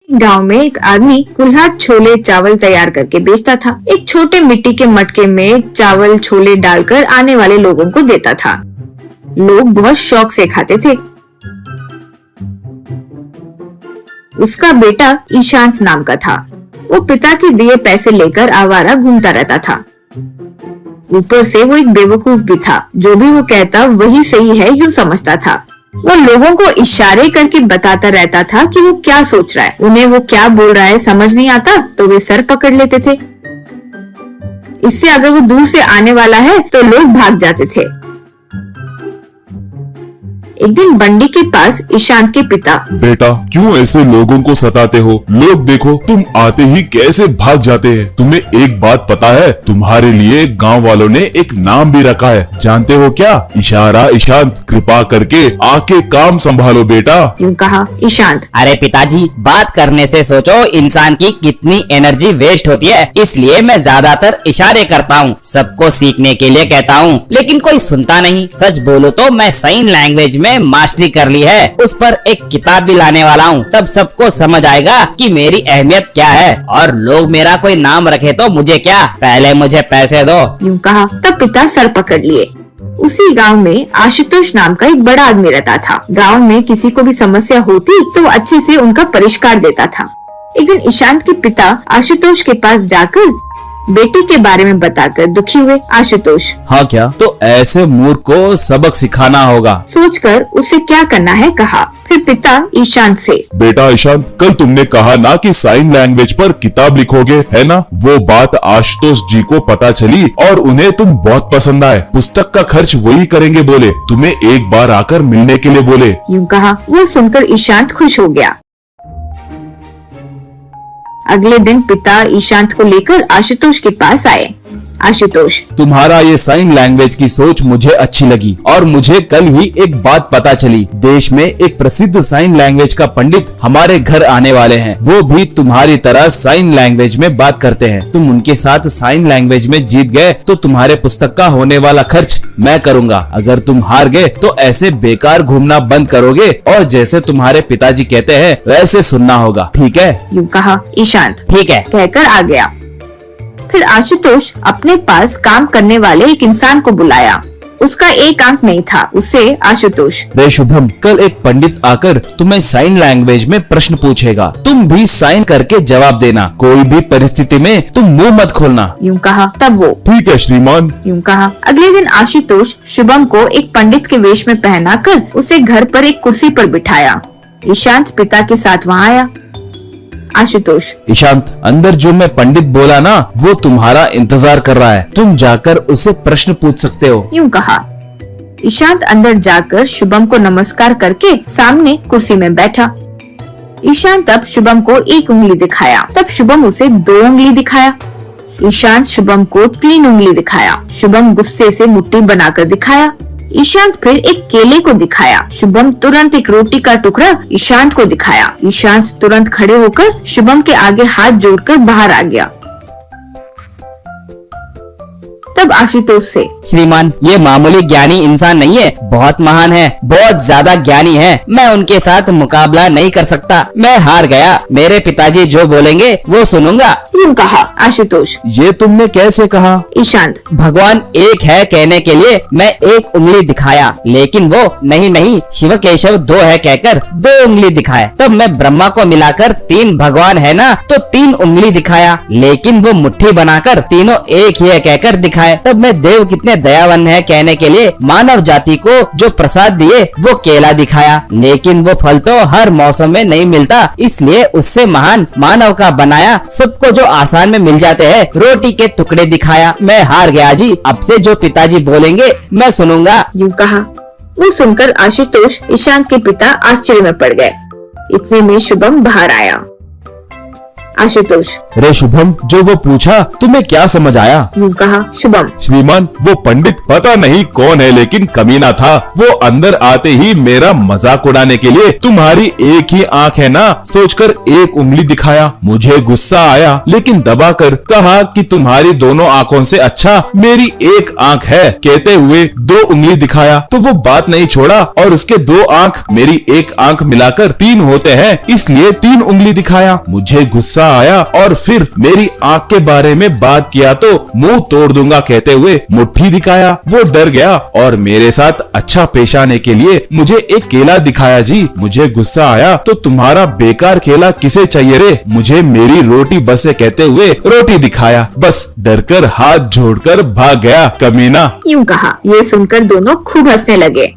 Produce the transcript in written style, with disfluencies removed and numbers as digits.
गांव में एक आदमी कुल्हाड़ छोले चावल तैयार करके बेचता था। एक छोटे मिट्टी के मटके में चावल छोले डालकर आने वाले लोगों को देता था। लोग बहुत शौक से खाते थे। उसका बेटा ईशांत नाम का था। वो पिता के दिए पैसे लेकर आवारा घूमता रहता था। ऊपर से वो एक बेवकूफ भी था। जो भी वो कहता वही सही है यूं समझता था। वो लोगों को इशारे करके बताता रहता था कि वो क्या सोच रहा है। उन्हें वो क्या बोल रहा है समझ नहीं आता तो वे सर पकड़ लेते थे। इससे अगर वो दूर से आने वाला है तो लोग भाग जाते थे। एक दिन बंडी के पास ईशांत के पिता, बेटा क्यों ऐसे लोगों को सताते हो? लोग देखो तुम आते ही कैसे भाग जाते हैं। तुम्हें एक बात पता है? तुम्हारे लिए गांव वालों ने एक नाम भी रखा है, जानते हो क्या? इशारा ईशांत। कृपा करके आके काम संभालो बेटा। यूं कहा ईशांत। अरे पिताजी, बात करने से सोचो इंसान की कितनी एनर्जी वेस्ट होती है, इसलिए मैं ज्यादातर इशारे करता हूँ, सबको सीखने के लिए कहता हूँ, लेकिन कोई सुनता नहीं। सच बोलो तो मैं साइन लैंग्वेज में मास्टरी कर ली है। उस पर एक किताब भी लाने वाला हूँ, तब सबको समझ आएगा कि मेरी अहमियत क्या है। और लोग मेरा कोई नाम रखे तो मुझे क्या, पहले मुझे पैसे दो। यूं कहा तब पिता सर पकड़ लिए। उसी गांव में आशुतोष नाम का एक बड़ा आदमी रहता था। गांव में किसी को भी समस्या होती तो वो अच्छे से उनका परिष्कार देता था। एक दिन ईशांत के पिता आशुतोष के पास जाकर बेटी के बारे में बताकर दुखी हुए। आशुतोष, हाँ क्या? तो ऐसे मूर्ख को सबक सिखाना होगा। सोचकर उसे क्या करना है कहा। फिर पिता ईशांत से, बेटा ईशांत, कल तुमने कहा ना कि साइन लैंग्वेज पर किताब लिखोगे, है ना? वो बात आशुतोष जी को पता चली और उन्हें तुम बहुत पसंद आए। पुस्तक का खर्च वही करेंगे बोले, तुम्हें एक बार आकर मिलने के लिए बोले। यूं कहा। वो सुनकर ईशांत खुश हो गया। अगले दिन पिता ईशांत को लेकर आशुतोष के पास आए। आशुतोष, तुम्हारा ये साइन लैंग्वेज की सोच मुझे अच्छी लगी और मुझे कल ही एक बात पता चली। देश में एक प्रसिद्ध साइन लैंग्वेज का पंडित हमारे घर आने वाले हैं। वो भी तुम्हारी तरह साइन लैंग्वेज में बात करते हैं। तुम उनके साथ साइन लैंग्वेज में जीत गए तो तुम्हारे पुस्तक का होने वाला खर्च मैं करूँगा। अगर तुम हार गए तो ऐसे बेकार घूमना बंद करोगे और जैसे तुम्हारे पिताजी कहते हैं वैसे सुनना होगा, ठीक है? यूं कहा ईशांत। ठीक है। कहकर आ गया। फिर आशुतोष अपने पास काम करने वाले एक इंसान को बुलाया। उसका एक अंक नहीं था। उसे आशुतोष, रे शुभम, कल एक पंडित आकर तुम्हें साइन लैंग्वेज में प्रश्न पूछेगा। तुम भी साइन करके जवाब देना। कोई भी परिस्थिति में तुम मुंह मत खोलना। यूं कहा। तब वो, ठीक है श्रीमान। यूं कहा। अगले दिन आशुतोष शुभम को एक पंडित के वेश में पहनाकर उसे घर पर एक कुर्सी पर बिठाया। ईशांत पिता के साथ वहाँ आया। आशुतोष, ईशांत, अंदर जो मैं पंडित बोला ना वो तुम्हारा इंतजार कर रहा है। तुम जाकर उससे प्रश्न पूछ सकते हो। यूं कहा। ईशांत अंदर जाकर शुभम को नमस्कार करके सामने कुर्सी में बैठा। ईशांत अब शुभम को एक उंगली दिखाया, तब शुभम उसे 2 उंगली दिखाया। ईशांत शुभम को 3 उंगली दिखाया। शुभम गुस्से से मुट्ठी बनाकर दिखाया। ईशांत फिर एक केले को दिखाया। शुभम तुरंत एक रोटी का टुकड़ा ईशांत को दिखाया। ईशांत तुरंत खड़े होकर शुभम के आगे हाथ जोड़कर बाहर आ गया। तब आशुतोष से, श्रीमान, ये मामूली ज्ञानी इंसान नहीं है, बहुत महान है, बहुत ज्यादा ज्ञानी है। मैं उनके साथ मुकाबला नहीं कर सकता, मैं हार गया। मेरे पिताजी जो बोलेंगे वो सुनूंगा। यूं कहा। आशुतोष, ये तुमने कैसे कहा? ईशांत, भगवान एक है कहने के लिए मैं एक उंगली दिखाया, लेकिन वो नहीं शिव केशव 2 है कहकर 2 उंगली दिखाए। तब मैं ब्रह्मा को मिलाकर 3 भगवान है ना तो 3 उंगली दिखाया, लेकिन वो मुट्ठी बनाकर तीनों एक ही है कहकर दिखाया। तब मैं देव कितने दयावान है कहने के लिए मानव जाति को जो प्रसाद दिए वो केला दिखाया, लेकिन वो फल तो हर मौसम में नहीं मिलता, इसलिए उससे महान मानव का बनाया सबको जो आसान में मिल जाते हैं रोटी के टुकड़े दिखाया। मैं हार गया जी, अब से जो पिताजी बोलेंगे मैं सुनूंगा। यूं कहा। वो सुनकर आशुतोष ईशांत के पिता आश्चर्य में पड़ गए। इतने में शुभम बाहर आया। आशुतोष। रे शुभम, जो वो पूछा तुम्हें क्या समझ आया? यूं कहा शुभम। श्रीमान, वो पंडित पता नहीं कौन है लेकिन कमीना था। वो अंदर आते ही मेरा मजाक उड़ाने के लिए तुम्हारी एक ही आंख है ना सोचकर एक उंगली दिखाया। मुझे गुस्सा आया लेकिन दबाकर कहा कि तुम्हारी दोनों आंखों से अच्छा मेरी एक आंख है। कहते हुए 2 उंगली दिखाया तो वो बात नहीं छोड़ा और उसके 2 आंख मेरी एक आंख मिलाकर 3 होते हैं, इसलिए 3 उंगली दिखाया। मुझे गुस्सा आया और फिर मेरी आंख के बारे में बात किया तो मुंह तोड़ दूंगा कहते हुए मुट्ठी दिखाया। वो डर गया और मेरे साथ अच्छा पेश आने के लिए मुझे एक केला दिखाया। जी, मुझे गुस्सा आया तो तुम्हारा बेकार केला किसे चाहिए रे, मुझे मेरी रोटी बस है कहते हुए रोटी दिखाया। बस डरकर हाथ जोड़कर भाग गया कमीना। यूं कहा। ये सुनकर दोनों खूब हंसने लगे।